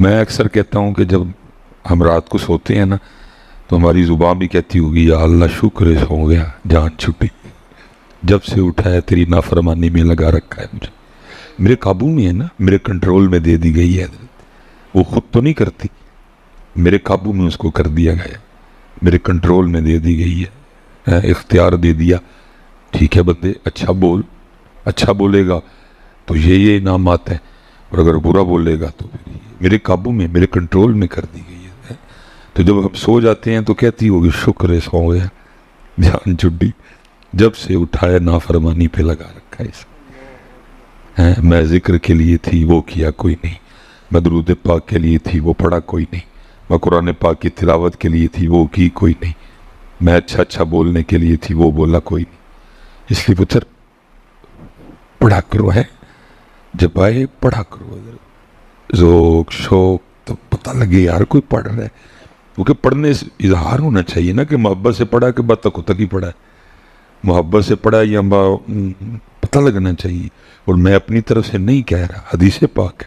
میں اکثر کہتا ہوں کہ جب ہم رات کو سوتے ہیں نا تو ہماری زبان بھی کہتی ہوگی یا اللہ شکر ہے سو گیا جان چھٹی، جب سے اٹھا ہے تیری نافرمانی میں لگا رکھا ہے مجھے، میرے قابو میں ہے نا، میرے کنٹرول میں دے دی گئی ہے، وہ خود تو نہیں کرتی، میرے قابو میں اس کو کر دیا گیا، میرے کنٹرول میں دے دی گئی ہے، اختیار دے دیا۔ ٹھیک ہے بندے، اچھا بول، اچھا بولے گا تو یہ انعامات ہیں، اور اگر برا بولے گا تو پھر میرے قابو میں، میرے کنٹرول میں کر دی گئی ہے۔ تو جب ہم سو جاتے ہیں تو کہتی ہوگی شکر ہے سو گیا جان چھٹی، جب سے اٹھایا نافرمانی پہ لگا رکھا ہے اس میں۔ میں ذکر کے لیے تھی وہ کیا کوئی نہیں، میں درود پاک کے لیے تھی وہ پڑھا کوئی نہیں، میں قرآن پاک کی تلاوت کے لیے تھی وہ کی کوئی نہیں، میں اچھا اچھا بولنے کے لیے تھی وہ بولا کوئی نہیں۔ اس لیے پتر پڑھا کرو ہے، جب آئے پڑھا کرو، ذوق شوق تو پتہ لگے یار کوئی پڑھ رہا ہے، کیونکہ پڑھنے سے اظہار ہونا چاہیے نا کہ محبت سے پڑھا کہ بد تک ہی پڑھا ہے، محبت سے پڑھا یا پتہ لگنا چاہیے۔ اور میں اپنی طرف سے نہیں کہہ رہا، حدیث پاک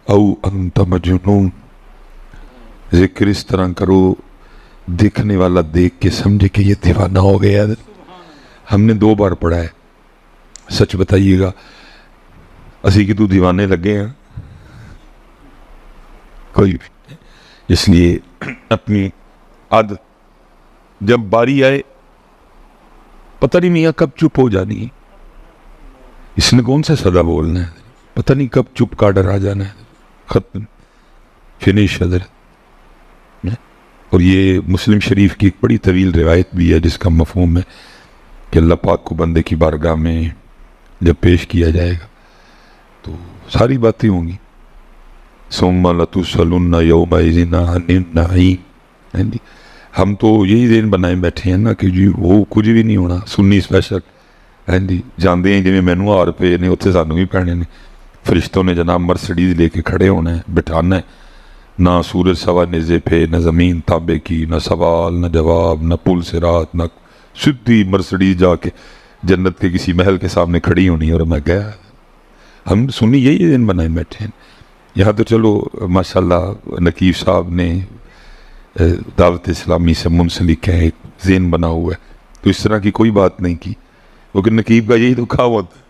او انت مجنون، ذکر اس طرح کرو دیکھنے والا دیکھ کے سمجھے کہ یہ دیوانہ ہو گیا۔ ہم نے 2 بار پڑھا ہے، سچ بتائیے گا اسی کی تو دیوانے لگے ہیں کوئی بھی؟ اس لیے اپنی عادت جب باری آئے پتہ نہیں میاں کب چپ ہو جانی ہے، اس نے کون سا صدا بولنا ہے، پتہ نہیں کب چپ کا ڈر آ جانا ہے، ختم فنش حضرت۔ اور یہ مسلم شریف کی ایک بڑی طویل روایت بھی ہے جس کا مفہوم ہے کہ اللہ پاک کو بندے کی بارگاہ میں جب پیش کیا جائے گا تو ساری باتیں ہوں گی، ثم لتسألن یومئذ عن النعیم۔ ہم تو یہی دین بنائے بیٹھے ہیں نا کہ جی وہ کچھ بھی نہیں ہونا، سنی اسپیشل جاندے ہیں جی مینو آ روپے نے اتنے سانوں بھی پینے نے، فرشتوں نے جناب مرسڈیز لے کے کھڑے ہونا ہے، بٹھانا ہے، نہ سورج سوا نیزے پہ، نہ زمین تابے کی، نہ سوال نہ جواب، نہ پل صراط، نہ سدھی مرسڈیز جا کے جنت کے کسی محل کے سامنے کھڑی ہونی، اور میں گیا۔ ہم سنی یہی دن بنائے بیٹھے ہیں۔ یہاں تو چلو ماشاءاللہ نقیب صاحب نے دعوت اسلامی سے منسلک ہے، ایک ذہن بنا ہوا ہے، تو اس طرح کی کوئی بات نہیں کی، کیونکہ نقیب کا یہی تو کام ہوتا ہے،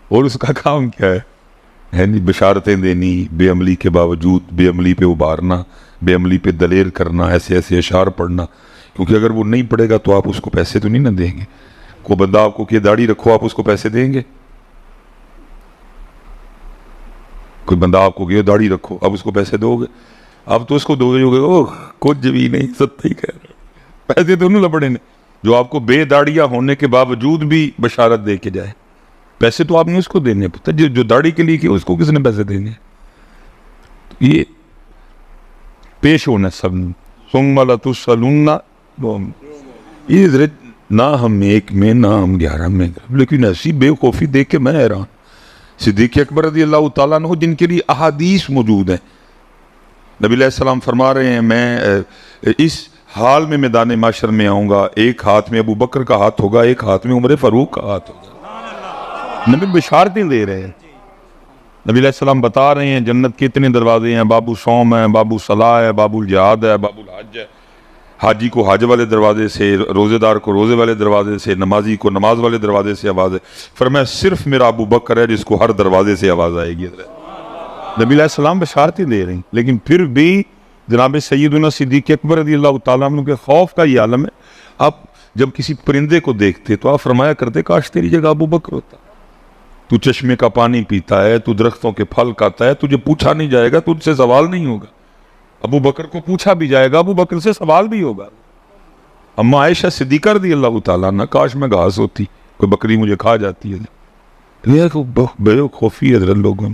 اور اس کا کام کیا ہے نہیں بشارتیں دینی، بے عملی کے باوجود بے عملی پہ ابھارنا، بے عملی پہ دلیر کرنا، ایسے ایسے اشعار پڑھنا، کیونکہ اگر وہ نہیں پڑھے گا تو آپ اس کو پیسے تو نہیں نہ دیں گے۔ کوئی بندہ آپ کو کہ داڑھی رکھو، آپ اس کو پیسے دیں گے؟ کوئی بندہ آپ کو کہ داڑھی رکھو، اب اس کو پیسے دو گے؟ اب تو اس کو دو گے اوہ کچھ بھی نہیں، سچ ہی کہہ رہا، پیسے تو نہیں لپڑے نے، جو آپ کو بے داڑیاں ہونے کے باوجود بھی بشارت دے کے جائے، پیسے تو آپ نے اس کو دینے پتہ، جو داڑھی کے لیے کیا اس کو کس نے پیسے دینے؟ یہ پیش ہونا سب ثم لتسألن، یہ نہ ہم 1 میں نہ ہم 11 میں، لیکن ایسی بے خوفی دیکھ کے میں حیران۔ صدیق اکبر رضی اللہ تعالیٰ عنہ جن کے لیے احادیث موجود ہیں، نبی علیہ السلام فرما رہے ہیں میں اس حال میں میدان معاشر میں آؤں گا، ایک ہاتھ میں ابو بکر کا ہاتھ ہوگا، ایک ہاتھ میں عمر فاروق کا ہاتھ ہوگا۔ نبی بشارتیں دے رہے ہیں، نبی علیہ السلام بتا رہے ہیں جنت کے اتنے دروازے ہیں، باب الصوم ہے، باب الصلاۃ ہے، باب الجہاد ہے، باب الحج ہے، حاجی کو حج والے دروازے سے، روزے دار کو روزے والے دروازے سے، نمازی کو نماز والے دروازے سے آواز ہے، فرمایا صرف میرا ابو بکر ہے جس کو ہر دروازے سے آواز آئے گی۔ نبی علیہ السلام بشارتیں دے رہے ہیں، لیکن پھر بھی جناب سیدنا صدیق اکبر رضی اللہ تعالیٰ عنہ کے خوف کا یہ عالم ہے۔ آپ جب کسی پرندے کو دیکھتے تو آپ فرمایا کرتے کاش تیری جگہ ابو بکر ہوتا، تو چشمے کا پانی پیتا ہے، تو درختوں کے پھل کھاتا ہے، تجھے پوچھا نہیں جائے گا، تجھ سے سوال نہیں ہوگا، ابو بکر کو پوچھا بھی جائے گا، ابو بکر سے سوال بھی ہوگا۔ اما عائشہ صدیقہ رضی اللہ تعالیٰ عنہ، کاش میں گھاس ہوتی، کوئی بکری مجھے کھا جاتی ہے۔ یہ بے خوفی حضرت لوگوں،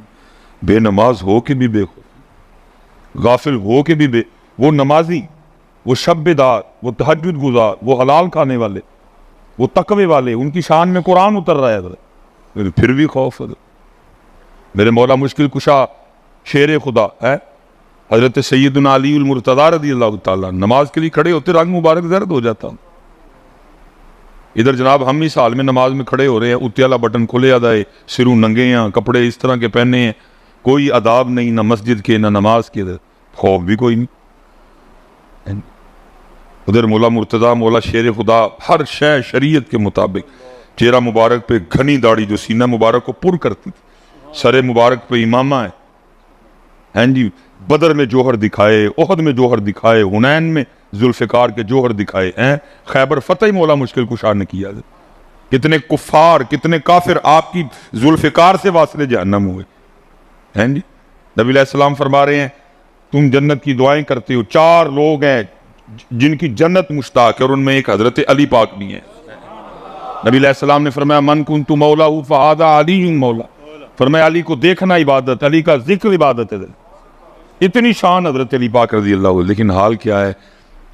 بے نماز ہو کے بھی بے خوفی، غافل ہو کے بھی وہ نمازی، وہ شب بیدار، وہ تہجد گزار، وہ حلال کھانے والے، وہ تقوی والے، ان کی شان میں قرآن اتر رہا ہے حضرت، پھر بھی خوف حضرت۔ میرے مولا مشکل کشا شیر خدا ہے حضرت سیدنا علی المرتضیٰ رضی اللہ تعالیٰ، نماز کے لیے کھڑے ہوتے رنگ مبارک زرد ہو جاتا ہوں۔ ادھر جناب ہم اس حال میں نماز میں کھڑے ہو رہے ہیں، اتے والا بٹن کھلے آدھا ہے، سروں ننگے ہیں، کپڑے اس طرح کے پہنے ہیں، کوئی آداب نہیں، نہ مسجد کے نہ نماز کے، خوف بھی کوئی نہیں. ادھر مولا مرتضیٰ مولا شیر خدا ہر شے شریعت کے مطابق. چہرہ مبارک پہ گھنی داڑھی جو سینہ مبارک کو پر کرتی تھی، سر مبارک پہ امامہ ہے. ہیں جی بدر میں جوہر دکھائے، احد میں جوہر دکھائے، حنین میں ذوالفقار کے جوہر دکھائے ہیں. خیبر فتح مولا مشکل کشا نے کیا. کتنے کفار کتنے کافر آپ کی ذوالفقار سے واصل جہنم ہوئے ہیں جی. نبی علیہ السلام فرما رہے ہیں تم جنت کی دعائیں کرتے ہو، 4 لوگ ہیں جن کی جنت مشتاق ہے، اور ان میں ایک حضرت علی پاک بھی ہیں. نبی علیہ السلام نے فرمایا من کنت مولا فہذا علی مولا. فرمایا علی کو دیکھنا عبادت، علی کا ذکر عبادت ہے. اتنی شان حضرت علی پاک رضی اللہ عنہ. لیکن حال کیا ہے؟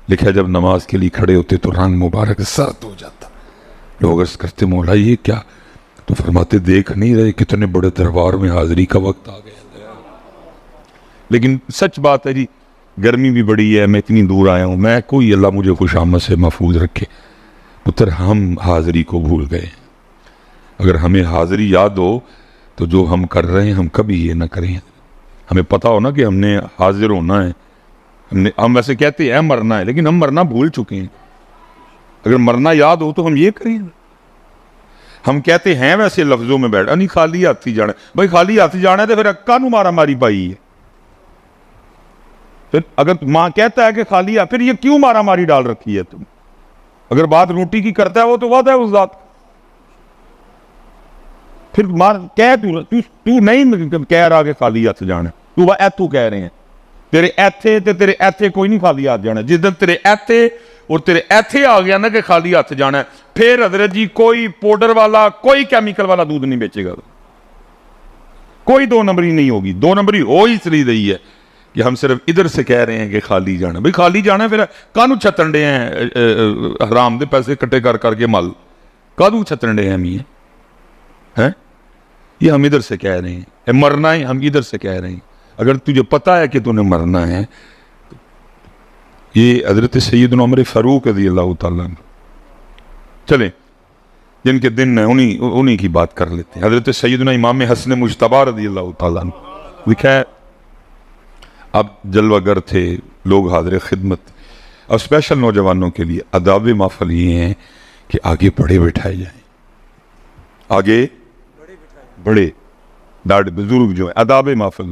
لکھا جب نماز کے لیے کھڑے ہوتے تو رنگ مبارک سرد ہو جاتا. لوگ عرض کرتے مولا یہ کیا؟ تو فرماتے دیکھ نہیں رہے کتنے بڑے دربار میں حاضری کا وقت آ گیا. لیکن سچ بات ہے جی، گرمی بھی بڑی ہے، میں اتنی دور آیا ہوں، میں کوئی اللہ مجھے خوش آمد سے محفوظ رکھے. پتر ہم حاضری کو بھول گئے. اگر ہمیں حاضری یاد ہو تو جو ہم کر رہے ہیں ہم کبھی یہ نہ کریں. ہمیں پتہ ہو نا کہ ہم نے حاضر ہونا ہے. ہم ویسے کہتے ہیں مرنا ہے، لیکن ہم مرنا بھول چکے ہیں. اگر مرنا یاد ہو تو ہم یہ کریں. ہم کہتے ہیں ویسے لفظوں میں بیٹھا نہیں خالی ہاتھی جانا. بھائی خالی ہاتھی جانا ہے تو پھر اکا نو مارا ماری پائی ہے. پھر اگر ماں کہتا ہے کہ خالی پھر یہ کیوں مارا ماری ڈال رکھی ہے تم؟ اگر بات روٹی کی کرتا ہے وہ تو وعدہ ہے اس ذات. پھر تو نہیں کہہ رہا کہ خالی ہاتھ جانا، تو ایتھو کہہ رہے ہیں تیرے ایتھے کوئی نہیں خالی ہاتھ جانا. جس دن تیرے ایتھے آ گیا نا کہ خالی ہاتھ جانا ہے، پھر حضرت جی کوئی پاؤڈر والا کوئی کیمیکل والا دودھ نہیں بیچے گا. کوئی 2 نمبری نہیں ہوگی. 2 نمبری ہو اس لیے رہی ہے کہ ہم صرف ادھر سے کہہ رہے ہیں کہ خالی جانا. بھئی خالی جانا ہے، پھر کانو چھتنڈے ہیں حرام دے پیسے کٹے کر کے مل کانو چھتنڈے ہیں ہیں. یہ ہم ادھر سے کہہ رہے ہیں مرنا ہے، ہم ادھر سے کہہ رہے ہیں. اگر تجھے پتہ ہے کہ تو نے مرنا ہے. یہ حضرت سیدنا عمر فاروق رضی اللہ تعالیٰ عنہ، چلیں جن کے دن ہیں انہی کی بات کر لیتے ہیں. حضرت سیدنا امام حسن مجتبی رضی اللہ تعالیٰ عنہ لکھا ہے اب جلوہ گر تھے، لوگ حاضر خدمت. اور اسپیشل نوجوانوں کے لیے آداب محفل یہ ہیں کہ آگے بڑے بٹھائے جائیں. آگے بڑے داڑھ بزرگ جو ہیں آداب محفل.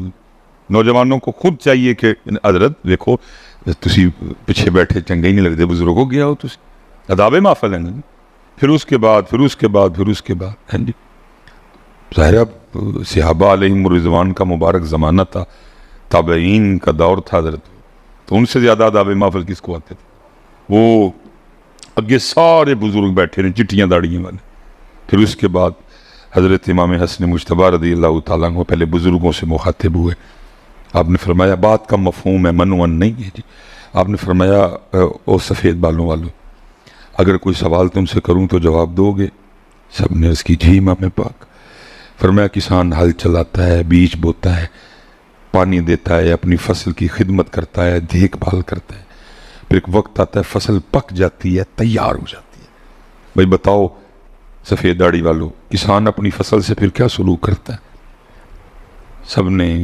نوجوانوں کو خود چاہیے کہ حضرت دیکھو تسی پیچھے بیٹھے چنگے ہی نہیں لگتے، بزرگوں گیا ہو تسی. آداب محفل ہیں. پھر اس کے بعد ہیں جی ظاہر صحابہ علیہم الرضوان کا مبارک زمانہ تھا، تابعین کا دور تھا حضرت، تو ان سے زیادہ آداب محفل کس کو آتے تھے؟ وہ اگے سارے بزرگ بیٹھے رہے چٹیاں داڑیاں والے. پھر اس کے بعد حضرت امام حسن مجتبی رضی اللہ تعالیٰ عنہ پہلے بزرگوں سے مخاطب ہوئے. آپ نے فرمایا بات کا مفہوم ہے، منون نہیں ہے جی. آپ نے فرمایا او سفید بالوں والوں، اگر کوئی سوال تم سے کروں تو جواب دو گے؟ سب نے اس کی جی امام پاک. فرمایا کسان ہل چلاتا ہے، بیج بوتا ہے، پانی دیتا ہے، اپنی فصل کی خدمت کرتا ہے، دیکھ بھال کرتا ہے. پھر ایک وقت آتا ہے فصل پک جاتی ہے، تیار ہو جاتی ہے. بھائی بتاؤ سفید داڑھی والوں، کسان اپنی فصل سے پھر کیا سلوک کرتا ہے؟ سب نے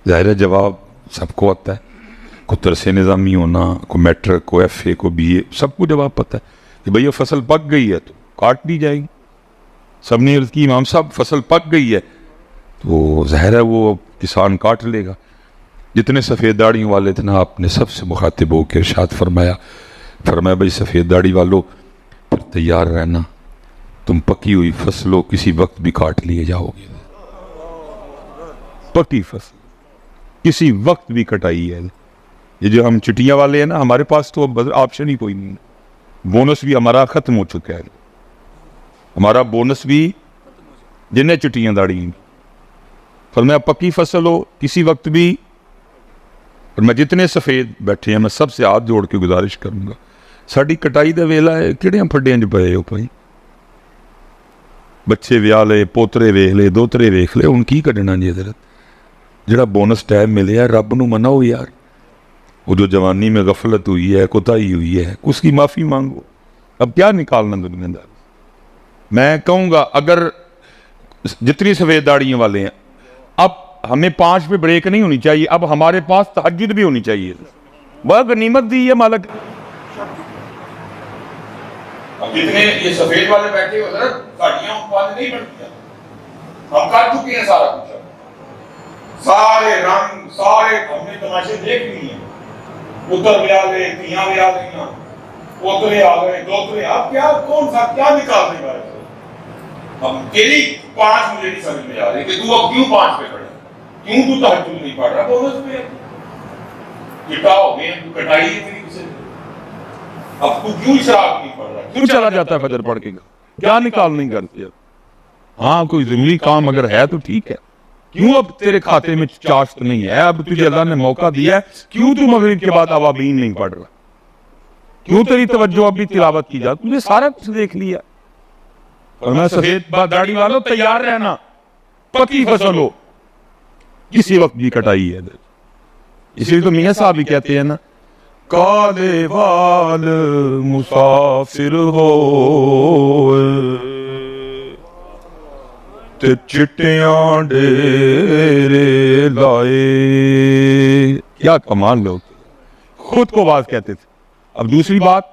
ظاہر جواب سب کو آتا ہے. کو ترس نظامی ہونا، کو میٹرک، کو ایف اے، کو بی اے، سب کو جواب پتہ ہے کہ بھئی یہ فصل پک گئی ہے تو کاٹ دی جائے گی. سب نے عرض کی امام صاحب فصل پک گئی ہے تو ظاہر ہے وہ کسان کاٹ لے گا. جتنے سفید داڑھی والے تھے نا آپ نے سب سے مخاطب ہو کے ارشاد فرمایا بھئی سفید داڑھی والو پھر تیار رہنا، تم پکی ہوئی فصلوں کسی وقت بھی کاٹ لیے جاؤ گے. پکی فصل کسی وقت بھی کٹائی ہے. یہ جو ہم چٹیاں والے ہیں نا، ہمارے پاس تو آپشن ہی کوئی نہیں. بونس بھی ہمارا ختم ہو چکا ہے. ہمارا بونس بھی جنہیں چٹیاں داڑھی ہیں. فرمایا پکی فصل ہو کسی وقت بھی. اور میں جتنے سفید بیٹھے ہیں میں سب سے ہاتھ جوڑ کے گزارش کروں گا، ساڑی کٹائی دا ویلا ہے کہڑے پھڈیاں جو پے ہو پائی. بچے ویا لے، پوترے ویکھ لے، دوترے ویکھ لے، ان کی کڈنا جی حضرت. جڑا بونس ٹائم ملے ہے رب نو مناؤ یار. وہ جو جوانی میں غفلت ہوئی ہے، کوتاہی ہوئی ہے، اس کی معافی مانگو. اب کیا نکالنا دنیا دار. میں کہوں گا اگر جتنی سفید داڑیوں والے ہیں اب ہمیں 5 پہ بریک نہیں ہونی چاہیے، اب ہمارے پاس تہجد بھی ہونی چاہیے. بہت غنیمت دی ہے مالک. اب جتنے یہ سفید والے بیٹھے ہوتے ہیں گاڑیاں والے نہیں بنتی، ہم کر چکے ہیں سارا کچھ. سارے رنگ سارے ہم نے تماشے دیکھ لیے ہیں. ادھر بھی آ گئے، تیاں بھی آ گئی، ادھرے آ گئے، دوترے. آپ کیا کون سا کیا نکالنے والے؟ اب تیری 5 مجھے نہیں سمجھ میں آ رہی کہ تو اب کیوں 5 پہ کھڑا، کیوں تو تہجد نہیں پڑھ رہا؟ بونس پہ چٹا ہو گئے، کٹائی ہے تیری کسے. اب تو کیوں اشراق نہیں پڑھ رہا، کیوں چلا جاتا ہے فجر پڑھ کے؟ کیا نکال نہیں کرتے؟ ہاں کوئی ضروری کام اگر ہے تو ٹھیک ہے. کیوں اب تیرے کھاتے میں چاشت نہیں ہے؟ اب تجھے اللہ نے موقع دیا ہے، کیوں تو مغرب کے بعد اوابین نہیں پڑھ رہا؟ کیوں تیری توجہ اب بھی تلاوت کی جاتی؟ تجھے سارا کچھ دیکھ لیا. اور میں سفید داڑھی والوں تیار رہنا، پکی فصل ہو کسی وقت بھی کٹائی ہے. اسی لیے تو میاں صاحب بھی کہتے ہیں نا، کالے وال مسافر ہو تے چٹیاں ڈیرے لائے. کیا کمال لوگ خود کو باز کہتے تھے. اب دوسری بات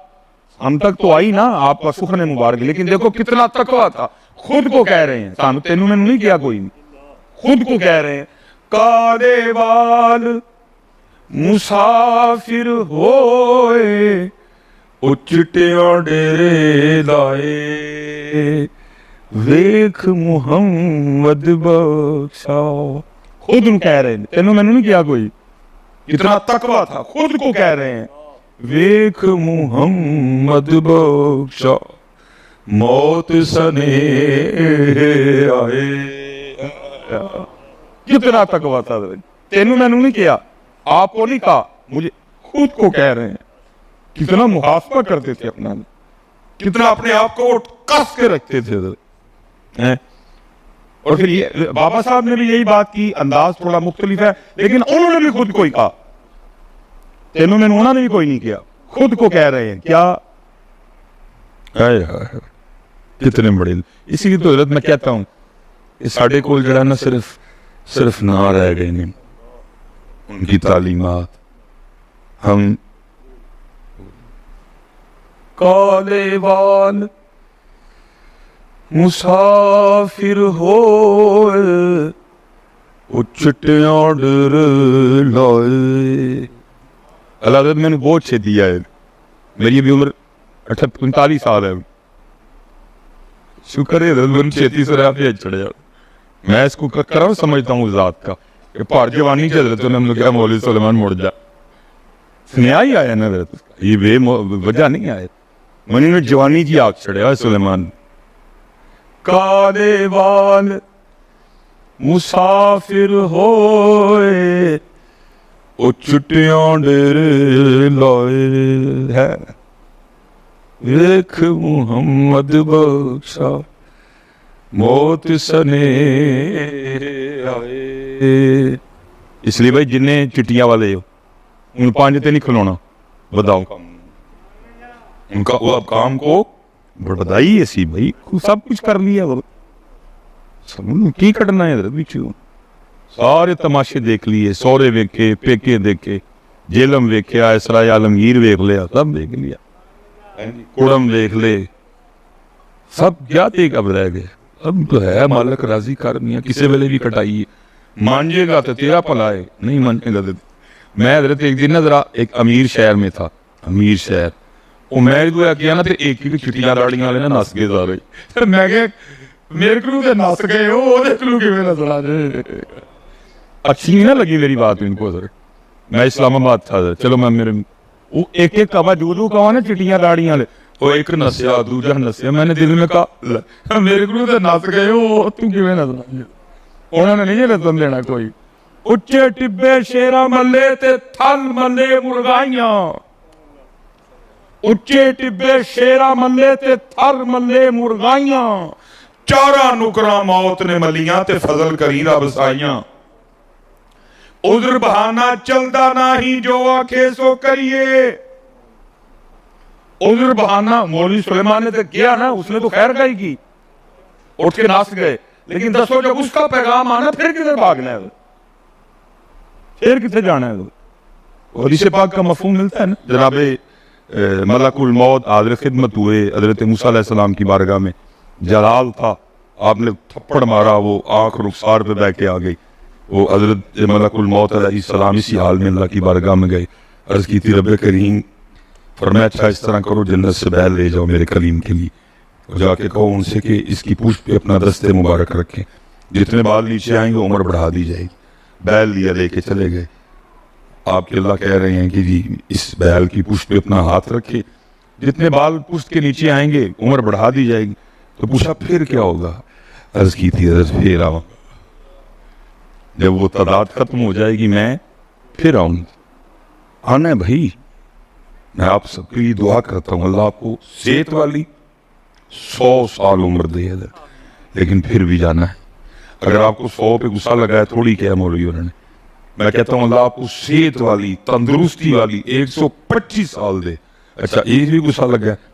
ہم تک تو آئی نا آپ کا سخن مبارک، لیکن دیکھو کتنا تقویٰ تھا. خود کو کہہ رہے ہیں، سانو تینوں میں نہیں کیا کوئی نہیں، خود کو کہہ رہے ہیں کالے وال مسافر ہوئے او چٹیاں ڈیرے لائے ویکھ محمد بخشا. خود ان کہہ رہے ہیں، تینوں میں نہیں کیا کوئی. اتنا تقویٰ تھا، خود کو کہہ رہے ہیں ویکھ محمد بخشا موت سنے آئے. کتنا تقویٰ تھا. تینوں میں نہیں کیا، آپ کو نہیں کہا، مجھے خود کو کہہ رہے ہیں. کتنا محاسبہ کرتے تھے اپنا، کتنا اپنے آپ کو کس کے رکھتے تھے. اور پھر یہ بابا صاحب نے بھی یہی بات کی، انداز تھوڑا مختلف ہے لیکن انہوں نے بھی خود کو ہی کہا. تینوں میں انہوں نے بھی کوئی نہیں کیا، خود کو کہہ رہے ہیں. کیا کتنے بڑے. اسی کی تو حضرت میں کہتا ہوں ساڑھے کول جڑا نا صرف نہ رہ گئے نہیں ان کی تعلیمات. ہم کالے وال مسافر ہوئے او چٹیاں ڈیرے لائے. اللہ حضرت میں نے بہت چھے دیا ہے. میری بھی عمر 45 سال ہے. شکر ہے حضرت میں 36 رہا پہ چڑھ جاؤ. میں اس کو کرا سمجھتا ہوں ذات کا کہ پار جوانی چل رہے تو ہم نے کہا مولوی سلیمان مڑ جا. سنیا ہی آیا نا حضرت، یہ بے وجہ نہیں آئے. منی نے جوانی جی آگ چڑھے سلیمان. کالے وال مسافر ہوئے او چٹیاں ڈیرے لائے ہے ویکھ محمد بخشا موت سنے آئے. اس لیے بھائی جنہیں چٹیاں والے ہو ان 5 تے نہیں کھلونا. بتاؤ ان کا وہ اب کام کو بڑھائی ایسی بھائی سب کچھ کر لیا. کی کٹنا ہے پیچھے؟ سارے تماشے دیکھ لیے، سورے ویکھے، پیکے دیکھے، جیلم ویکھیا، اسرائیل عالمگیر ویکھ لیا، سب دیکھ لیا، کوڑم دیکھ لے، سب کیا دیکھ اب رہ گئے. اب تو ہے مالک راضی کر میاں کسی ویلے بھی کٹائیے. مانجے گا تو تیرا پلا ہے، نہیں مانے گا تو. میں حضرت ایک دن ذرا ایک امیر شہر میں تھا، امیر شہر. وہ میں دعا کیا نا تے ایک ہی چٹیاں داڑیاں والے نا نس گئے سارے. میں کہ میرے کو تے نس گئے وہ دیکھ لوں کہ میرا سڑا دے. اچھی نہیں نہ لگی میری بات ان کو. سر میں اسلام آباد تھا سر. چلو میں میرے وہ ایک کا جو کہا نا چٹیاں داڑیاں والے وہ ایک نسیا دوجا نسیا. میں نے دل میں کہا میرے کو تے نس گئے وہ تو کیویں نسنا. انہوں نے نہیں رسم دینا کوئی. اچے ٹبے شیرا ملے تے تھل ملے مرغائیاں. اچے ٹبے شیرا ملے تے تھل ملے مرغائیاں. چارہ نکراں موت نے ملیاں تے فضل کری رب سائیاں. عذر بہانہ چلدا نہیں جو آکھے سو کریے. عذر بہانہ مولوی سلیمان نے تو کیا نا، اس نے تو خیر گائی کی، اٹھ کے ناس گئے. لیکن دسو جب اس کا پیغام آنا پھر کدھر بھاگنا ہے؟ پھر کتنے جانا ہے؟ حدیث پاک کا مفہوم ملتا ہے نا. جناب ملک الموت حاضر خدمت ہوئے حضرت موسیٰ علیہ السلام کی بارگاہ میں، جلال تھا، آپ نے تھپڑ مارا، وہ آنکھ رخسار پہ بہ کے آ گئی. وہ حضرت ملک الموت علیہ السلام اسی حال میں اللہ کی بارگاہ میں گئے، عرض کی تھی رب کریم فرمایا اچھا اس طرح کرو جنت سے بیل لے جاؤ میرے کلیم کے لیے، اور جا کے کہو ان سے کہ اس کی پشت پہ اپنا دستے مبارک رکھیں، جتنے بال نیچے آئیں گے عمر بڑھا دی جائے گی. بیل لیا لے کے چلے گئے. آپ کے اللہ کہہ رہے ہیں کہ جی اس بیل کی پشت پہ اپنا ہاتھ رکھے، جتنے بال پشت کے نیچے آئیں گے عمر بڑھا دی جائے گی. تو پوچھا پھر کیا ہوگا؟ عرض کی تھی حضرت پھر آؤں، جب وہ تعداد ختم ہو جائے گی میں پھر آؤں. آنا ہے بھائی. میں آپ سب کے لیے دعا کرتا ہوں اللہ آپ کو صحت والی 100 سال عمر دے حضرت، لیکن پھر بھی جانا ہے. اگر آپ کو 100 پہ غصہ لگا ہے تھوڑی کیا مولوی انہوں نے، میں کہتا ہوں اللہ آپ کو صحت والی تندرستی والی 125 سال دے. اچھا ایک بھی غصہ لگا ہے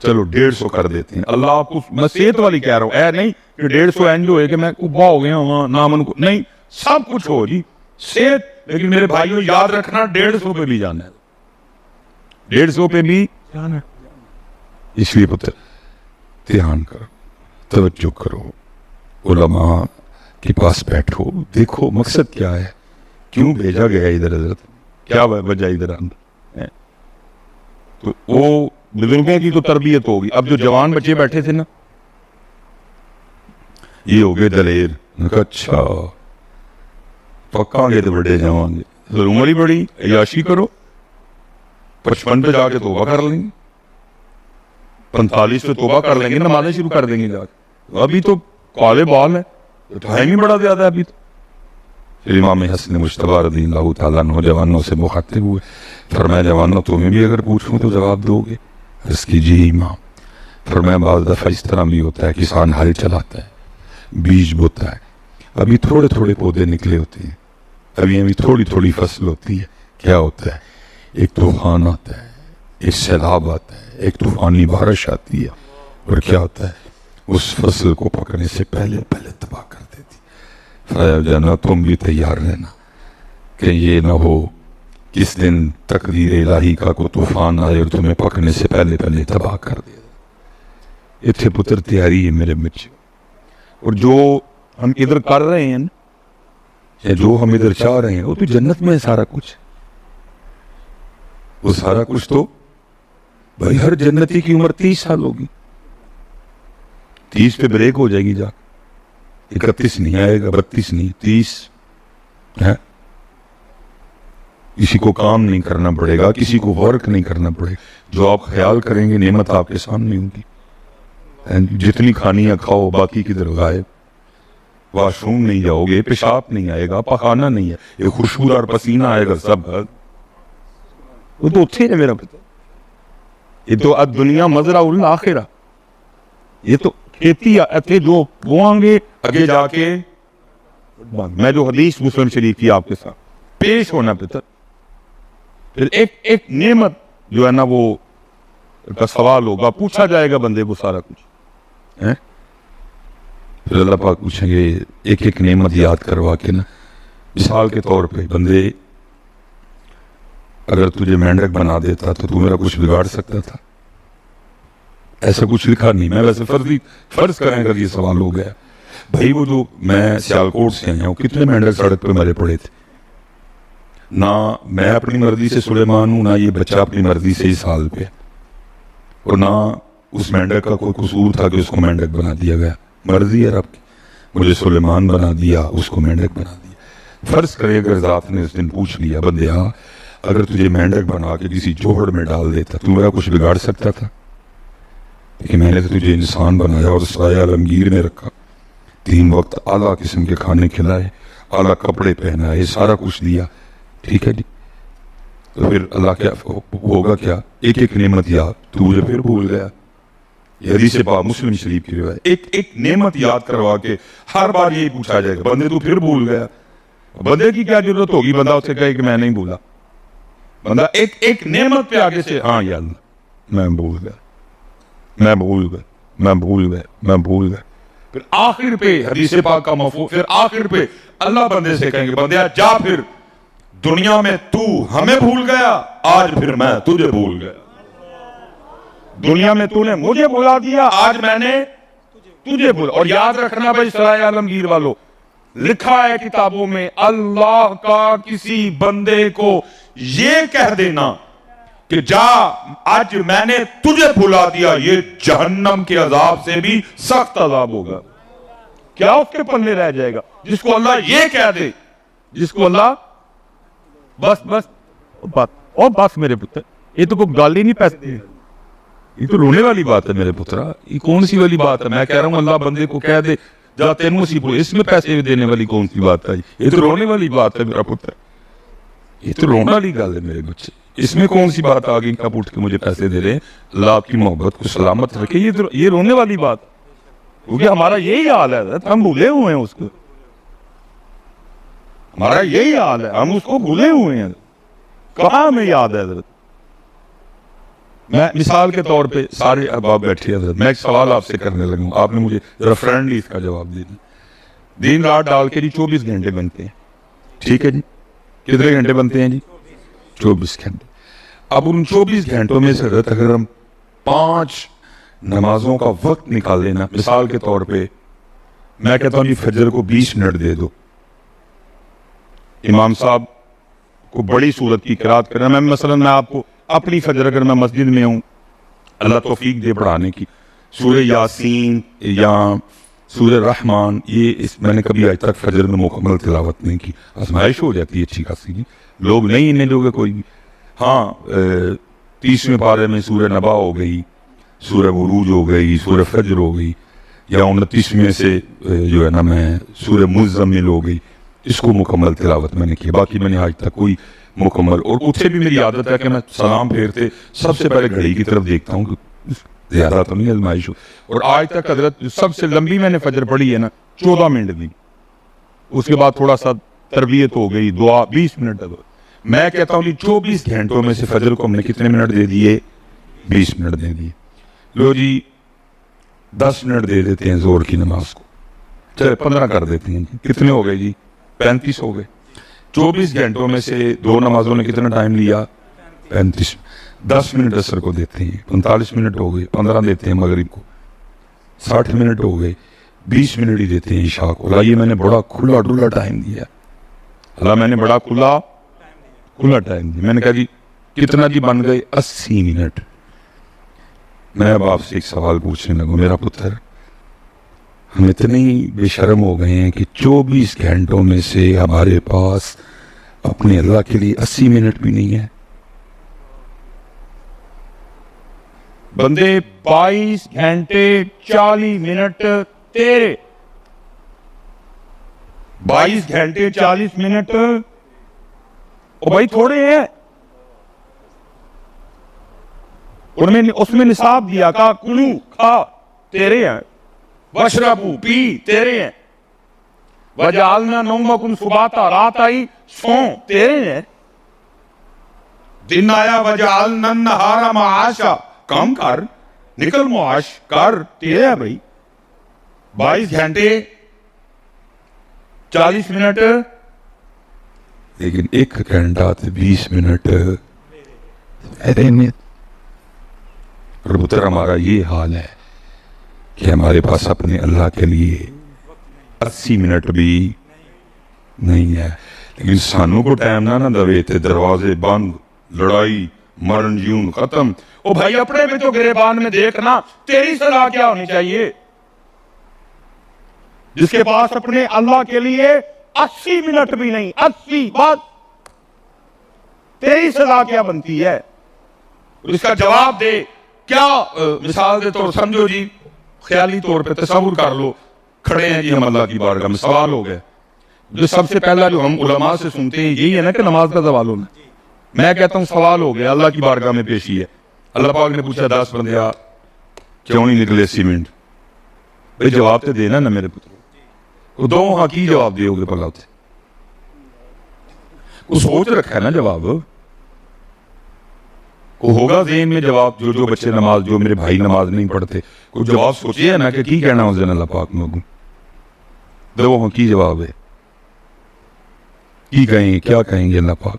چلو 150 کر دیتے ہیں. اللہ آپ کو، میں صحت والی کہہ رہا ہوں، اے نہیں کہ 150 اینج ہوئے کہ میں کبا ہو گیا ہوں نامن کو، نہیں سب کچھ ہو جی صحت. لیکن میرے بھائیوں یاد رکھنا 150 پہ بھی جانا ہے، 150 پہ بھی جانا ہے. اس لیے پتر دھیان کرو، توجہ کرو، علماء کے پاس بیٹھو، دیکھو مقصد کیا ہے، کیوں بھیجا گیا ادھر، حضرت کیا وجہ ادھر آنا. تو وہ بزرگوں کی تو تربیت ہوگی. اب جو جوان بچے بیٹھے تھے نا یہ ہو گئے دلیر. اچھا پکا گے تو بڑے جوان گے، عمر ہی بڑی عیاشی کرو، 55 پہ جا کے توبہ کر لیں گے، 45 پہ توبہ کر لیں گے، نمازیں شروع کر دیں گے جا کے. ابھی تو کالے بال ہے، ٹائم ہی بڑا زیادہ ہے ابھی تو. پھر امام حسن مجتبی رضی اللہ تعالیٰ عنہ جوانوں سے مخاطب ہوئے، فرمایا جوانوں تمہیں بھی اگر پوچھوں تو جواب دو گے؟ اس کی جی امام. فرمایا بعض دفعہ اس طرح بھی ہوتا ہے کسان ہل چلاتا ہے، بیج بوتا ہے، ابھی تھوڑے تھوڑے پودے نکلے ہوتے ہیں، ابھی تھوڑی تھوڑی فصل ہوتی ہے. کیا ہوتا ہے؟ ایک طوفان آتا ہے، ایک سیلاب آتا ہے، ایک طوفانی بارش آتی ہے، اور کیا ہوتا ہے اس فصل کو پکنے سے پہلے تباہ کر دیتی. فرمایا جانا تم بھی تیار رہنا کہ یہ نہ ہو کس دن تقدیر الہی کا کوئی طوفان آئے اور تمہیں پکنے سے پہلے تباہ کر دے. اتھے پتر تیاری ہے میرے بچے. اور جو ہم ادھر کر رہے ہیں یا جو ہم ادھر چاہ رہے ہیں وہ تو جنت میں ہے سارا کچھ. وہ سارا کچھ تو بھائی ہر جنتی کی عمر 30 سال ہوگی، 30 پہ بریک ہو جائے گی، جا 31 نہیں آئے گا، 32 نہیں، 30 ہے. کسی کو کام نہیں کرنا پڑے گا، کسی کو ورک نہیں کرنا پڑے گا، جو آپ خیال کریں گے نعمت آپ کے سامنے ہوگی. جتنی کھانیاں کھاؤ باقی کدھر غائب. واش روم نہیں جاؤ گے، پیشاب نہیں آئے گا، پخانہ نہیں ہے، یہ خوشبودار پسینہ آئے گا سب. وہ تو اتھے ہے میرا پتا. یہ تو دنیا مزرعہ الآخرہ، یہ تو کھیتی اتھے جو بوئیں گے اگے جا کے. میں جو حدیث مسلم شریف کی آپ کے ساتھ پیش ہونا پتر، پھر ایک نعمت جو ہے نا وہ کا سوال ہوگا، پوچھا جائے گا بندے کو سارا کچھ. پھر اللہ پاک پوچھیں گے ایک نعمت یاد کروا کے نا. مثال کے طور پہ بندے اگر تجھے مینڈک بنا دیتا تو میرا کچھ بگاڑ سکتا تھا؟ ایسا کچھ لکھا نہیں. میں ویسے فرض کریں اگر یہ سوال ہو گیا، بھائی وہ جو میں سیالکوٹ سے آیا ہوں کتنے مینڈک سڑک پہ مرے پڑے تھے. نہ میں اپنی مرضی سے سلیمان ہوں، نہ یہ بچہ اپنی مرضی سے اس حال پہ، اور نہ اس مینڈک کا کوئی قصور تھا کہ اس کو مینڈک بنا دیا گیا. مرضی ہے رب کی، مجھے سلیمان بنا دیا، اس کو مینڈک بنا دیا. فرض کرے اگر ذات نے اس دن پوچھ لیا بندے ہاں اگر تجھے مینڈک بنا کے کسی جوہڑ میں ڈال دیتا تو میرا کچھ بگاڑ سکتا تھا؟ کہ میں نے تو تجھے انسان بنایا اور سایہ عالمگیر میں رکھا، 3 وقت اعلیٰ قسم کے کھانے کھلائے، اعلیٰ کپڑے پہنائے، سارا کچھ دیا، ٹھیک ہے جی. تو پھر اللہ کیا ہوگا؟ کیا ایک نعمت یاد تو مجھے پھر بھول گیا. یہ حدیث پاک مسلم شریف کی روایت. ایک نعمت یاد کروا کے ہر بار یہی پوچھا جائے گا بندے تو پھر بھول گیا. بندے کی کیا ضرورت ہوگی بندہ اسے کہے کہ میں نہیں بھولا. بندہ ایک نعمت پہ آگے سے ہاں یا اللہ میں بھول گیا، میں بھول گیا، میں بھول گیا، میں بھول گیا. پھر آخر پہ حدیث پاک کا مفہوم، پھر آخر پہ اللہ بندے سے کہیں گے بندے جا پھر دنیا میں تو ہمیں بھول گیا، آج پھر میں تجھے بھول گیا. دنیا میں تو نے مجھے بھلا دیا، آج میں نے تجھے بھول. اور یاد رکھنا بھائی سرائے عالمگیر والوں، لکھا ہے کتابوں میں، اللہ کا کسی بندے کو یہ کہہ دینا کہ جا آج میں نے تجھے بھلا دیا، یہ جہنم کے عذاب سے بھی سخت عذاب ہوگا. کیا اس کے پلے رہ جائے گا جس کو اللہ یہ کہہ دے، جس کو اللہ بس بات اور بس میرے پتر، یہ تو کوئی گال ہی نہیں پیسے، یہ تو رونے والی بات ہے میرے پترا. یہ کون سی والی بات ہے؟ میں کہہ رہا ہوں اللہ بندے کو کہہ دے جا تینوں سی پورے، اس میں پیسے دینے والی کون سی بات ہے؟ یہ تو رونے والی بات ہے میرا پتر، یہ تو رونے والی گل ہے میرے بچے. اس میں کون سی بات آ گئی کب اٹھ کے مجھے پیسے دے رہے ہیں؟ اللہ آپ کی محبت کو سلامت رکھے. یہ رونے والی بات، کیونکہ ہمارا یہی حال ہے، ہم بھولے ہوئے ہیں اس کو. ہمارا یہی حال ہے، ہم اس کو بھولے ہوئے ہیں. کہاں ہمیں یاد ہے حضرت؟ میں مثال کے طور پہ سارے احباب بیٹھے حضرت، میں ایک سوال آپ سے کرنے لگا ہوں، آپ نے مجھے ذرا فرینڈلی اس کا جواب دینا. دن رات ڈال کے جی 24 گھنٹے بنتے ہیں، ٹھیک ہے جی؟ کتنے گھنٹے بنتے ہیں جی؟ 24 گھنٹے. اب ان 24 گھنٹوں میں سے حضرت اگر ہم 5 نمازوں کا وقت نکال لینا، مثال کے طور پہ میں کہتا ہوں جی فجر کو 20 منٹ دے دو، امام صاحب کو بڑی صورت کی قرات کرنا. میں مثلا آپ کو اپنی فجر اگر میں مسجد میں ہوں، اللہ توفیق دے پڑھانے کی، سورہ یاسین یا سورہ رحمان، یہ میں نے کبھی آج تک فجر میں مکمل تلاوت نہیں کی. آزمائش ہو جاتی ہے اچھی خاصی، لوگ نہیں انہیں لوگ کوئی بھی. ہاں 30ویں پارے میں سورہ نبا ہو گئی، سورہ بروج ہو گئی، سورہ فجر ہو گئی، یا 29ویں سے جو ہے نا میں سورہ مزمل ہو گئی، اس کو مکمل تلاوت میں نے کی. باقی میں نے آج تک کوئی مکمل، اور اٹھے بھی میری عادت ہے کہ میں سلام پھیرتے سب سے پہلے گھڑی کی طرف دیکھتا ہوں کہ زیادہ تو نہیں آزمائش ہو. اور آج تک حضرت سب سے لمبی میں نے فجر پڑھی ہے نا 14 منٹ دی، اس کے بعد تھوڑا سا تربیت ہو گئی، دعا 20 منٹ. میں کہتا ہوں 24 گھنٹوں میں سے فجر کو ہم نے کتنے منٹ دے دیے؟ 20 منٹ دے دیے. لو جی 10 منٹ دے دیتے ہیں زور کی نماز کو، چلے 15 کر دیتے ہیں، کتنے ہو گئے جی؟ 35 ہو گئے. 24 گھنٹوں میں سے 2 نمازوں نے کتنا ٹائم لیا؟ 35. 10 منٹ عصر کو دیتے ہیں، 45 منٹ ہو گئے. 15 دیتے ہیں مغرب کو، 60 منٹ ہو گئے. 20 منٹ ہی دیتے ہیں عشاء کو. اللہ یہ میں نے بڑا کھلا ڈلا ٹائم دیا، اللہ میں نے بڑا کھلا ٹائم دیا. میں نے کہا جی کتنا جی بن گئے؟ 80 منٹ. میں اب آپ سے ایک سوال پوچھنے لگوں میرا پتر، ہم اتنے بے شرم ہو گئے ہیں کہ 24 گھنٹوں میں سے ہمارے پاس اپنے اللہ کے لیے 80 منٹ بھی نہیں ہے. بندے 22 گھنٹے 40 منٹ تیرے، 22 گھنٹے 40 منٹ او بھائی تھوڑے ہیں. اس میں نصاب دیا، کہا کلو کھا تیرے ہیں، وشربو پی تیرے ہیں، وجعلنا نومکم سباتا رات آئی سو تیرے ہیں، دن آیا وجعلنا النہار معاشا کم کر نکل معاش کر تیرے ہیں بھائی. 22 گھنٹے 40 منٹ، لیکن 1 گھنٹہ 20 منٹ اور پتر ہمارا یہ حال ہے کہ ہمارے پاس اپنے اللہ کے لیے 80 منٹ بھی نہیں ہے. لیکن سانوں کو ٹائم نہ دوے تے دروازے بند، لڑائی مرن جیون ختم. او بھائی اپنے میں تو گریبان میں دیکھنا تیری صلاح کیا ہونی چاہیے؟ جس کے پاس اپنے اللہ کے لیے 80 منٹ بھی نہیں، 80 بات، تیری صلاح کیا بنتی ہے؟ اس کا جواب دے. کیا مثال دے طور سمجھو جی، خیالی طور پہ تصور کر لو کھڑے ہیں جی ہم اللہ کی بارگاہ میں، سوال ہو گئے. جو سب سے پہلا جو ہم علماء سے سنتے ہیں یہی ہے نا کہ نماز کا سوال ہونا. میں کہتا ہوں سوال ہو گیا، اللہ کی بارگاہ میں پیشی ہے. اللہ پاک نے پوچھا 10 بندے کیوں نہیں نکلے 80 منٹ؟ بھائی جواب تو دینا نا میرے پتر، دو ہاں کی جواب دیو گے پگا ہوتے؟ کو سوچ رکھا ہے نا جواب، کو ہوگا ذہن میں جواب. جو بچے نماز، جو میرے بھائی نماز نہیں پڑھتے، کوئی جواب سوچیے نا کہ کی کہنا اس دن اللہ پاک میں دو ہاں کی جواب ہے. کی کہیں کیا کہیں گے اللہ پاک؟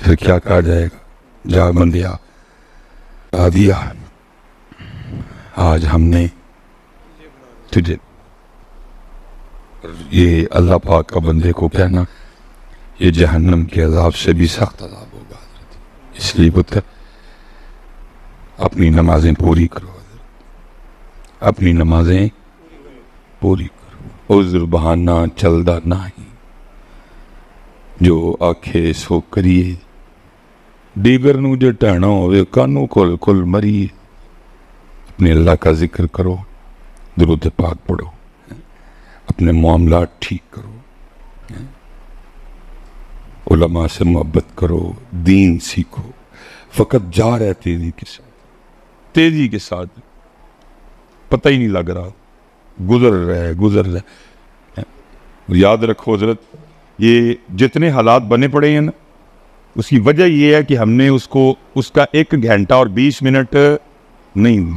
پھر کیا کہا جائے گا؟ جا بندیا آ دیا، آج ہم نے تجھے، یہ اللہ پاک کا بندے کو کہنا یہ جہنم کے عذاب سے بھی سخت عذاب ہوگا، اس لیے پتر اپنی نمازیں پوری کرو، اپنی نمازیں پوری کرو، عذر بہانہ چلدا نہیں، جو آکھے سو کریے، دیگر نو جو ٹہنا ہوئے کانوں کل کل مریے، اپنے اللہ کا ذکر کرو، درود پاک پڑھو، اپنے معاملات ٹھیک کرو، علماء سے محبت کرو، دین سیکھو، فقط جا رہے تیزی کے ساتھ، تیزی کے ساتھ، پتہ ہی نہیں لگ رہا، گزر رہے، یاد رکھو حضرت، یہ جتنے حالات بنے پڑے ہیں نا، اس کی وجہ یہ ہے کہ ہم نے اس کا 1 گھنٹہ اور 20 منٹ نہیں،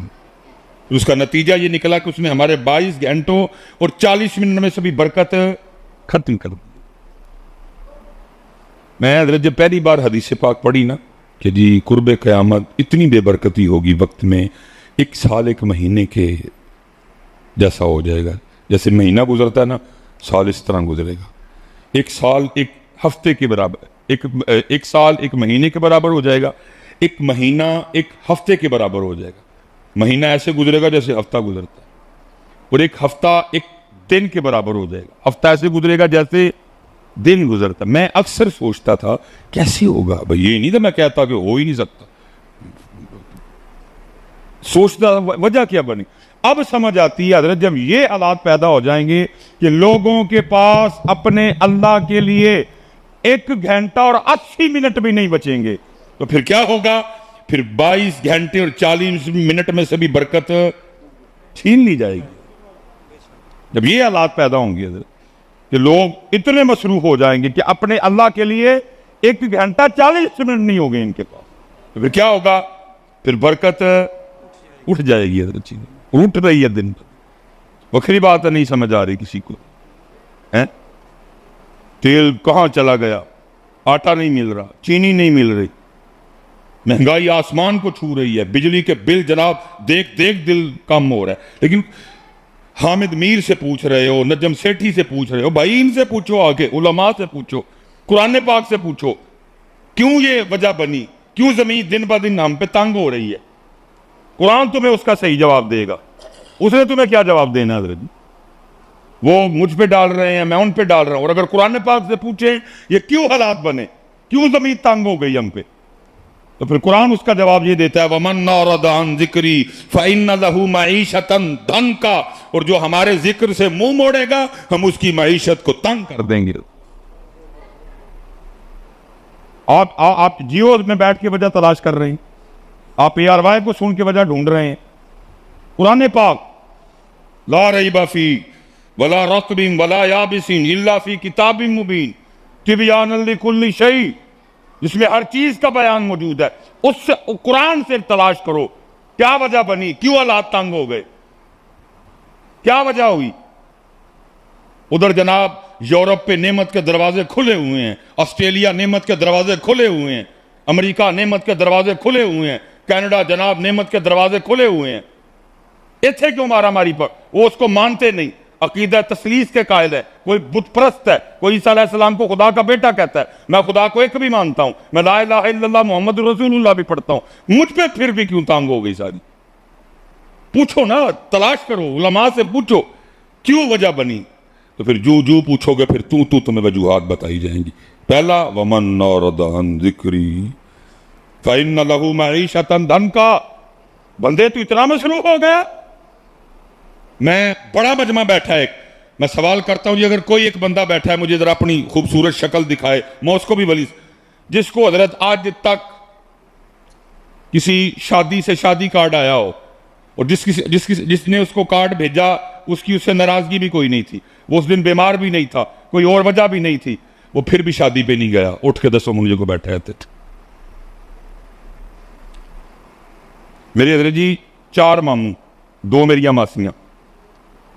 اس کا نتیجہ یہ نکلا کہ اس نے ہمارے 22 گھنٹوں اور 40 منٹ میں سے بھی برکت ختم کر دی۔ میں حضرت جب پہلی بار حدیث پاک پڑھی نا کہ جی قرب قیامت اتنی بے برکتی ہوگی وقت میں، 1 سال 1 مہینے کے جیسا ہو جائے گا، جیسے مہینہ گزرتا ہے نا، سال اس طرح گزرے گا، 1 سال 1 ہفتے کے برابر، 1 سال 1 مہینے کے برابر ہو جائے گا، 1 مہینہ 1 ہفتے کے برابر ہو جائے گا، مہینہ ایسے گزرے گا جیسے ہفتہ گزرتا ہے، اور 1 ہفتہ 1 دن کے برابر ہو جائے گا، ہفتہ ایسے گزرے گا جیسے دن گزرتا۔ میں اکثر سوچتا تھا کیسے ہوگا بھائی، یہ نہیں تھا میں کہتا کہ ہو ہی نہیں سکتا، سوچتا وجہ کیا بنی، اب سمجھ آتی ہے حضرت جب یہ حالات پیدا ہو جائیں گے کہ لوگوں کے پاس اپنے اللہ کے لیے 1 گھنٹہ اور 80 منٹ بھی نہیں بچیں گے، تو پھر کیا ہوگا؟ پھر 22 گھنٹے اور 40 منٹ میں سے بھی برکت چھین لی جائے گی۔ جب یہ حالات پیدا ہوں گے حضرت کہ لوگ اتنے مصروف ہو جائیں گے کہ اپنے اللہ کے لیے 1 گھنٹہ 40 منٹ نہیں ہوگے ان کے پاس، تو پھر کیا ہوگا؟ پھر برکت اٹھ جائے گی حضرت، چیزیں اٹھ رہی ہے دن پر، وکری بات ہے، نہیں سمجھ آ رہی کسی کو، تیل کہاں چلا گیا، آٹا نہیں مل رہا، چینی نہیں مل رہی، مہنگائی آسمان کو چھو رہی ہے، بجلی کے بل جناب دیکھ دیکھ دل کم ہو رہا ہے، لیکن حامد میر سے پوچھ رہے ہو، نجم سیٹھی سے پوچھ رہے ہو، بھائی ان سے پوچھو، آگے علماء سے پوچھو، قرآن پاک سے پوچھو، کیوں یہ وجہ بنی، کیوں زمین دن بہ دن ہم پہ تنگ ہو رہی ہے؟ قرآن تمہیں اس کا صحیح جواب دے گا، اس نے تمہیں کیا جواب دینا حضرت؟ وہ مجھ پہ ڈال رہے ہیں، میں ان پہ ڈال رہا ہوں، اور اگر قرآن پاک سے پوچھیں یہ کیوں حالات بنے، کیوں زمین تنگ ہو گئی ہم پہ، تو پھر قرآن اس کا جواب یہ دیتا ہے وَمَنْ أَعْرَضَ عَنْ ذِكْرِي فَإِنَّ لَهُ مَعِيشَةً ضَنْكًا، اور جو ہمارے ذکر سے منہ موڑے گا ہم اس کی معیشت کو تنگ کر دیں گے۔ آپ جیو میں بیٹھ کے وجہ تلاش کر رہے ہیں، آپ ARY کو سن کے وجہ ڈھونڈ رہے ہیں، قرآن پاک لا ریب فی ولا رطب ولا یابس الا فی کتاب مبین تبیانا لکل شیء، جس میں ہر چیز کا بیان موجود ہے، اس سے قرآن سے تلاش کرو کیا وجہ بنی، کیوں حالات تنگ ہو گئے، کیا وجہ ہوئی؟ ادھر جناب یورپ پہ نعمت کے دروازے کھلے ہوئے ہیں، آسٹریلیا نعمت کے دروازے کھلے ہوئے ہیں، امریکہ نعمت کے دروازے کھلے ہوئے ہیں، کینیڈا جناب نعمت کے دروازے کھلے ہوئے ہیں، اتھے کیوں مارا ماری پر؟ وہ اس کو مانتے نہیں، عقیدہ تثلیث کے قائل ہے، کوئی بت پرست ہے، کوئی عیسیٰ علیہ السلام کو خدا کا بیٹا کہتا ہے، میں خدا کو ایک بھی مانتا ہوں، میں لا الہ الا اللہ محمد رسول اللہ بھی پڑھتا ہوں، مجھ پہ پھر بھی کیوں تانگ ہو گئی ساری؟ پوچھو نا، تلاش کرو، علماء سے پوچھو کیوں وجہ بنی، تو پھر جو پوچھو گے پھر تمہیں وجوہات بتائی جائیں گی۔ پہلا وَمَنْ أَعْرَضَ عَنْ ذِكْرِي فَإِنَّ لَهُ مَعِيشَةً ضَنْكًا، بندے تو اتنا مصروف ہو گیا، میں بڑا مجمع بیٹھا ہے، میں سوال کرتا ہوں جی اگر کوئی ایک بندہ بیٹھا ہے مجھے ذرا اپنی خوبصورت شکل دکھائے، میں اس کو بھی ولی، جس کو حضرت آج تک کسی شادی سے شادی کارڈ آیا ہو، اور جس نے اس کو کارڈ بھیجا اس کی اس سے ناراضگی بھی کوئی نہیں تھی، وہ اس دن بیمار بھی نہیں تھا، کوئی اور وجہ بھی نہیں تھی، وہ پھر بھی شادی پہ نہیں گیا، اٹھ کے 10 مجھے کو بیٹھے رہتے تھے۔ میرے حضرت جی 4 ماموں، 2 میری ماسیاں،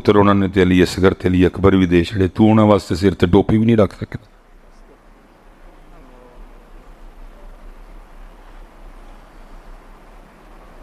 ਪੁੱਤਰ ਉਹਨਾਂ ਨੇ ਤੇ ਅਲੀ ਅਸਗਰ ਤੇ ਅਲੀ ਅਕਬਰ ਵੀ ਦੇ ਛੜੇ, ਤੂੰ ਉਹਨਾਂ ਵਾਸਤੇ ਸਿਰ ਤੇ ਟੋਪੀ ਵੀ ਨਹੀਂ ਰੱਖ ਸਕਦਾ।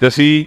ਤੇ ਅਸੀਂ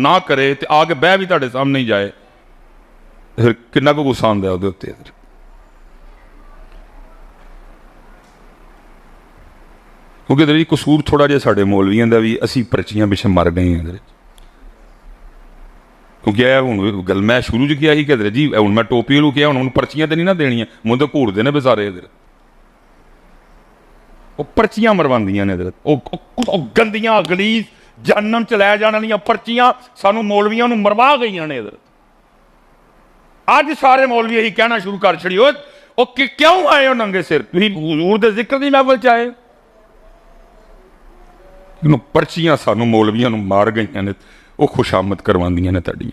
ਨਾ ਕਰੇ ਤੇ ਆ ਕੇ ਬਹਿ ਵੀ ਤੁਹਾਡੇ ਸਾਹਮਣੇ ਹੀ ਜਾਏ, ਫਿਰ ਕਿੰਨਾ ਕੁ ਗੁੱਸਾ ਆਉਂਦਾ ਉਹਦੇ ਉੱਤੇ। ਕਿਉਂਕਿ ਇਹਦੇ ਵਿੱਚ ਕਸੂਰ ਥੋੜਾ ਜਿਹਾ ਸਾਡੇ ਮੌਲਵੀਆਂ ਦਾ ਵੀ, ਅਸੀਂ ਪਰਚੀਆਂ ਪਿੱਛੇ ਮਰ ਗਏ ਹਾਂ ਇਹਦੇ ਵਿੱਚ। ਕਿਉਂਕਿ ਇਹ ਹੁਣ ਗੱਲ ਮੈਂ ਸ਼ੁਰੂ 'ਚ ਕਿਹਾ ਸੀ ਕਿ ਜੀ ਹੁਣ ਮੈਂ ਟੋਪੀ ਨੂੰ ਕਿਹਾ, ਹੁਣ ਪਰਚੀਆਂ ਤੇ ਨਹੀਂ ਨਾ ਦੇਣੀਆਂ, ਮੈਨੂੰ ਤਾਂ ਘੂਰਦੇ ਨੇ ਬਸਾਰੇ ਇਹਦੇ, ਉਹ ਪਰਚੀਆਂ ਮਰਵਾਉਂਦੀਆਂ ਨੇ ਇਹਦੇ, ਉਹ ਗੰਦੀਆਂ ਗਲੀਜ਼ ਜਹੰਨਮ 'ਚ ਲੈ ਜਾਣ ਵਾਲੀਆਂ ਪਰਚੀਆਂ ਸਾਨੂੰ ਮੌਲਵੀਆਂ ਨੂੰ ਮਰਵਾ ਗਈਆਂ ਨੇ ਇਹਦੇ। ਅੱਜ ਸਾਰੇ ਮੌਲਵੀ ਇਹੀ ਕਹਿਣਾ ਸ਼ੁਰੂ ਕਰ ਛੜੀ, ਉਹ ਕਿਉਂ ਆਏ ਹੋ ਨੰਗੇ ਸਿਰ, ਤੁਸੀਂ ਹਜ਼ੂਰ ਦੇ ਜ਼ਿਕਰ ਦੀ ਮਹਿਫਲ 'ਚ ਆਏ। ਪਰਚੀਆਂ ਸਾਨੂੰ ਮੌਲਵੀਆਂ ਨੂੰ ਮਾਰ ਗਈਆਂ ਨੇ, ਉਹ ਖੁਸ਼ਾਮਦ ਕਰਵਾਉਂਦੀਆਂ ਨੇ ਤੁਹਾਡੀਆਂ।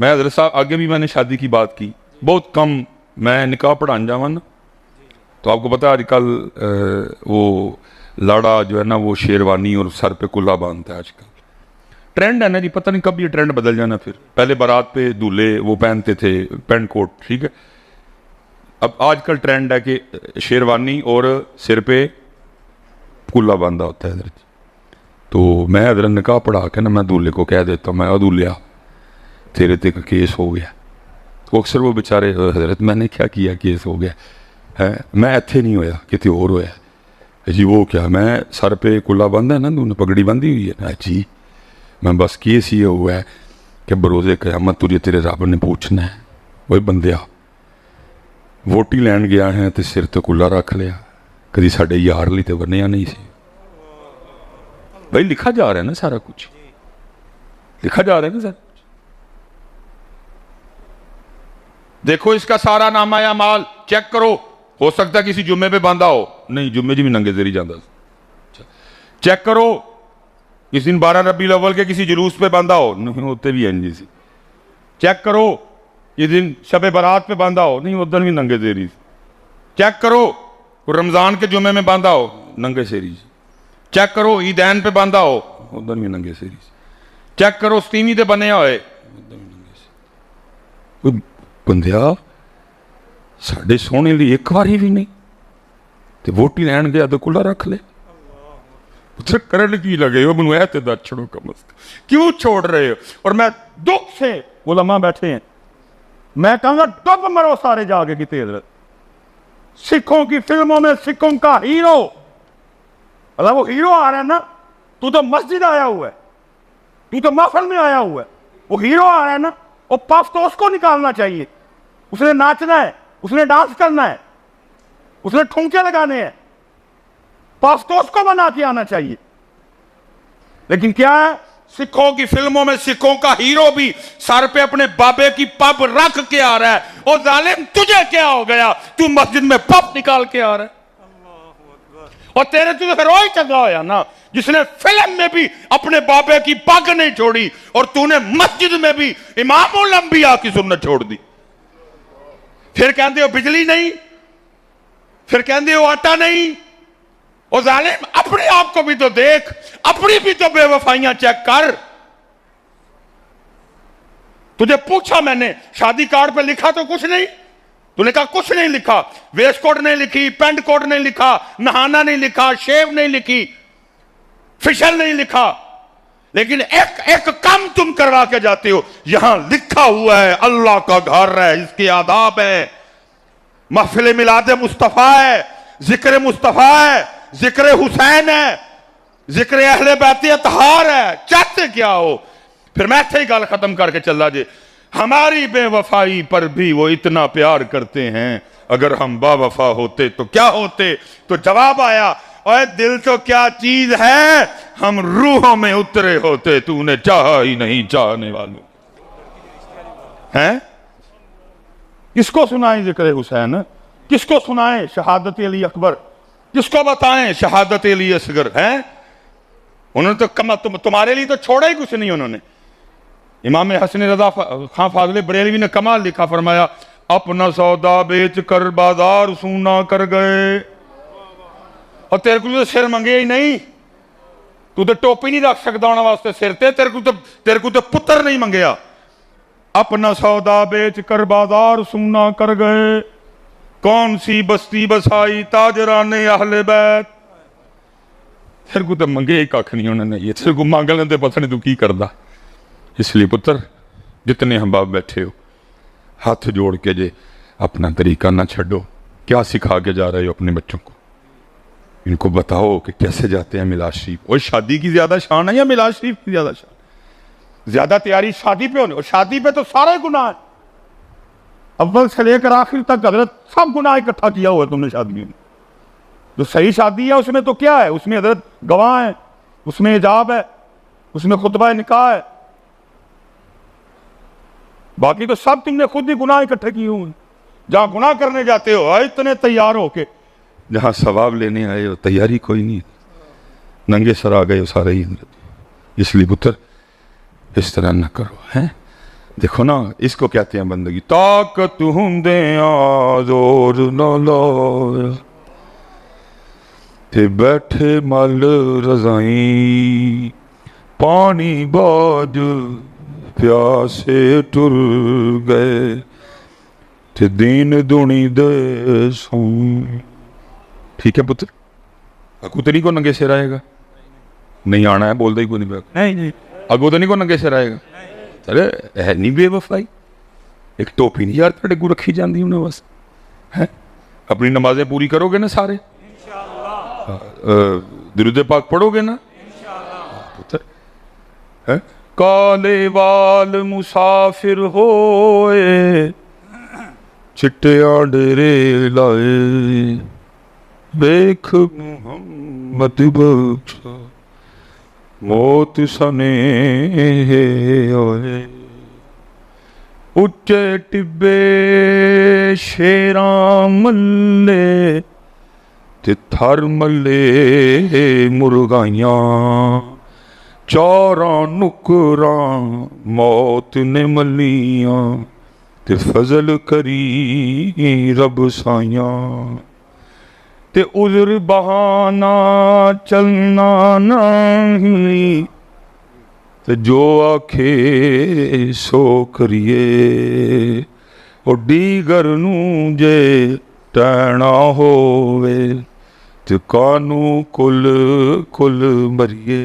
میں حضرت صاحب آگے بھی میں نے شادی کی بات کی, بہت کم میں نکاح پڑھان جاواں نا, تو آپ کو پتا آج کل وہ لاڑا جو ہے نا وہ شیروانی اور سر پہ کلا باندھتا ہے. آج کل ٹرینڈ ہے نا جی, پتہ نہیں کب یہ ٹرینڈ بدل جانا. پھر پہلے بارات پہ دولہے وہ پہنتے تھے پینٹ کوٹ, ٹھیک ہے, اب آج کل ٹرینڈ ہے کہ شیروانی اور سر پہ کلا باندھا ہوتا ہے حضرت. تو میں حضرت نکاح پڑھا کے نا میں دولہے کو کہہ دیتا ہوں, میں دولہا تیرے تے کا کیس ہو گیا. تو اکثر وہ بیچارے حضرت میں نے کیا کیا کیس ہو گیا ہے, میں ایتھے نہیں ہویا کتے اور ہویا جی. وہ کیا میں سر پہ کلا باندھا ہے نا, تو نے پگڑی باندھی ہوئی ہے نا جی. میں بس کیس یہ ہوا ہے کہ بروزے قیامت تجھے تیرے رب نے پوچھنا ہے, وہی بندیا ووٹی لین گیا ہے تو سر تے کلا رکھ لیا, کدی ساڈے یار لی تے بنیا نہیں سی. بھائی لکھا جا رہا ہے نا سارا کچھ, لکھا جا رہا ہے نا سر. دیکھو اس کا سارا نامہ اعمال چیک کرو, ہو سکتا ہے کسی جمعے پہ باندھا ہو, نہیں جمعے جی بھی ننگے زیری جاندہ. چیک کرو کس دن 12 ربیع الاول کے کسی جلوس پہ باندھا ہو, نہیں ہوتے بھی ہیں جی سی. چیک کرو یہ دن شب برات پہ باندھا ہو, نہیں ادھر بھی ننگے زیری. چیک کرو رمضان کے جمعے میں باندھا ہو, ننگے سیری. چیک کرو عیدین پہ باندھا ہو, ادھر بھی ننگے سیری. چیک کرو ستیمی تے بنیا ہوئے, ادھر بھی ننگے سیری. بندیا ساڈے سونے لی ایک باری بھی نہیں تے ووٹی لین گیا تو کلا رکھ لے. پتر کرن کی لگے ہو منو ایتے دا چھڑو کم از کم, کیوں چھوڑ رہے ہو؟ اور میں دکھ سے علماء بیٹھے ہیں, میں کہوں گا ڈب مرو سارے جا کے کتے حضرت. سکھوں کی فلموں میں سکھوں کا ہیرو, اللہ وہ ہیرو آ رہا ہے نا, تو مسجد آیا ہوا ہے, تو محفل میں آیا ہوا ہے, وہ ہیرو آ رہا ہے نا, وہ پف تو اس کو نکالنا چاہیے. اس نے ناچنا ہے, اس نے ڈانس کرنا ہے, اس نے ٹھونکے لگانے ہیں, پف تو اس کو بنا کے آنا چاہیے. لیکن کیا ہے, سکھوں کی فلموں میں سکھوں کا ہیرو بھی سر پہ اپنے بابے کی پب رکھ کے آ رہا ہے. اور ظالم تجھے کیا ہو گیا, تو مسجد میں پب نکال کے آ رہا ہے. اور تیرے تو پھر وہی چنگا ہویا نا جس نے فلم میں بھی اپنے بابے کی پگ نہیں چھوڑی, اور تو نے مسجد میں بھی امام الانبیاء کی سنت چھوڑ دی. پھر کہندے ہو بجلی نہیں, پھر کہندے ہو آٹا نہیں. اور ظالم اپنے آپ کو بھی تو دیکھ, اپنی بھی تو بے وفائیاں چیک کر. تجھے پوچھا میں نے شادی کارڈ پہ لکھا تو کچھ نہیں, تو نے کہا کچھ نہیں لکھا, ویسٹ کوٹ نہیں لکھی, پینٹ کوٹ نہیں لکھا, نہانا نہیں لکھا, شیو نہیں لکھی, فیشل نہیں لکھا. لیکن ایک کام تم کروا کے جاتے ہو, یہاں لکھا ہوا ہے اللہ کا گھر ہے, اس کے آداب ہے, محفل میلاد مصطفیٰ ہے, ذکر مصطفیٰ ہے, ذکر حسین ہے, ذکر اہل بیت اطہار ہے. چاہتے کیا ہو؟ پھر میں ہی گال ختم کر کے چلا جے, ہماری بے وفائی پر بھی وہ اتنا پیار کرتے ہیں, اگر ہم با وفا ہوتے تو کیا ہوتے؟ تو جواب آیا, اوے دل تو کیا چیز ہے, ہم روحوں میں اترے ہوتے, تو نے چاہا ہی نہیں چاہنے والوں. ہیں کس کو سنائیں ذکر حسین, کس کو سنائیں شہادت علی اکبر, کس کو بتائیں شہادت علی اصغر؟ ہیں انہوں نے تو تمہارے لیے تو چھوڑا ہی کچھ نہیں. انہوں نے امام حسن رضا خان فاضل بریلوی نے کمال لکھا, فرمایا اپنا سودا بیچ کر بازار سونا کر گئے. اور تیرے کو تو سر منگے ہی نہیں, تو ٹوپی نہیں رکھ سکتا ہونا واسطے سر تے, تیرے کو تو پتر نہیں منگیا. اپنا سودا بیچ کر بازار سونا کر گئے, کون سی بستی بسائی تاجران اہل بیت. تیرے کو تو منگے ہی کھ نہیں انہوں نے, یہ تیرے کو مانگ لیندے پتہ نہیں تو کی کردا. اس لیے پتر جتنے ہم باپ بیٹھے ہو, ہاتھ جوڑ کے جے اپنا طریقہ نہ چھڑو. کیا سکھا کے جا رہے ہو اپنے بچوں کو؟ ان کو بتاؤ کہ کیسے جاتے ہیں میلاد شریف. اور شادی کی زیادہ شان ہے یا میلاد شریف کی زیادہ شان؟ زیادہ تیاری شادی پہ ہونے, اور شادی پہ تو سارے گناہ ہیں, اول سے لے کر آخر تک حضرت سب گناہ اکٹھا کیا ہوا ہے تم نے شادی میں. جو صحیح شادی ہے اس میں تو کیا ہے, اس میں حضرت گواہ ہیں, اس میں حجاب ہے, اس میں خطبہ نکاح ہے, باقی تو سب تم نے خود ہی گناہ اکٹھے کیے ہوئے. جہاں گناہ کرنے جاتے ہو اتنے تیار ہو کے, جہاں ثواب لینے آئے ہو تیاری کوئی نہیں, ننگے سر آ گئے ہو سارے ہی. اس لیے پتر اس طرح نہ کرو, ہیں دیکھو نا اس کو کہتے ہیں بندگی. طاقت ہوندیاں زور نہ لایا تے بیٹھے مل رضائیں پانی باج پیاسے ٹر گئے تے دین دنی دے سوں. ٹھیک ہے پتر, اکوتری کو ننگے سر آئے گا نہیں آنا ہے بول دے ہی کو نہیں پہ نہیں اگو تو نہیں کو ننگے سر آئے گا. چلے ہے نہیں بے وفائی ایک ٹوپی نہیں یار تھوڑے کو رکھی جاندی انہیں بس ہے. اپنی نمازیں پوری کرو گے نا سارے درود پاک پڑھو گے نا پتر. کالے وال مسافر ہوئے چٹیاں ڈیرے لائے دیکھ محمد بخشا موت سنے ہوئے. اچے ٹبے شیراں ملے تے تھر ملے مرغائیاں چوراں نکراں موت نے ملیاں تے فضل کری رب سائیاں تے عذر بہانہ چلنا نہیں تے جو آکھے سو کریے او دیگر نوں جے ٹینا ہووے تے کانو کل مریے.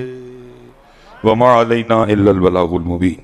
وما علینا الا البلاغ المبین.